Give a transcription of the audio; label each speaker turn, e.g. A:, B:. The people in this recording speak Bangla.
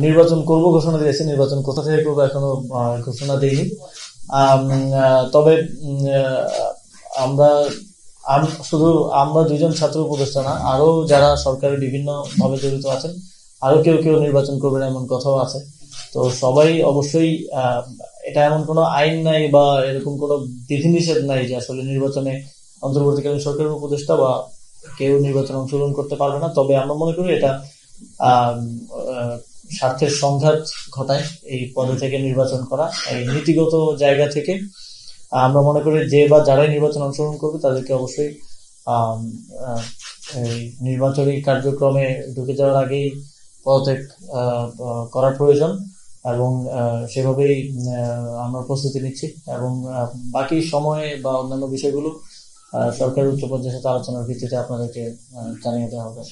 A: নির্বাচন করব ঘোষণা দিয়েছে, নির্বাচন কোথা থেকে করবো এখনো ঘোষণা দেয়নি। তবে আমরা শুধু আমরা দুইজন ছাত্র উপদেষ্টা না, আরো যারা সরকারি বিভিন্ন ভাবে জড়িত আছেন, আরো কেউ কেউ নির্বাচন করবেন এমন কথাও আছে। তো সবাই অবশ্যই এটা এমন কোনো আইন নাই বা এরকম কোনো বিধিনিষেধ নাই যে আসলে নির্বাচনে অন্তর্বর্তীকালীন সরকারের উপদেষ্টা বা কেউ নির্বাচনে অংশগ্রহণ করতে পারবে না। তবে আমরা মনে করি এটা স্বার্থের সংঘাত ঘটায় এই পদে থেকে নির্বাচন করা। এই নীতিগত জায়গা থেকে আমরা মনে করি যে বা যারাই নির্বাচন অংশগ্রহণ করবে তাদেরকে অবশ্যই এই নির্বাচনী কার্যক্রমে ঢুকে যাওয়ার আগেই পদত্যাগ করার প্রয়োজন, এবং সেভাবেই আমরা প্রস্তুতি নিচ্ছি। এবং বাকি সময়ে বা অন্যান্য বিষয়গুলো সরকারের উচ্চ পর্যায়ের সাথে আলোচনার ভিত্তিতে আপনাদেরকে জানিয়ে দেওয়া হবে।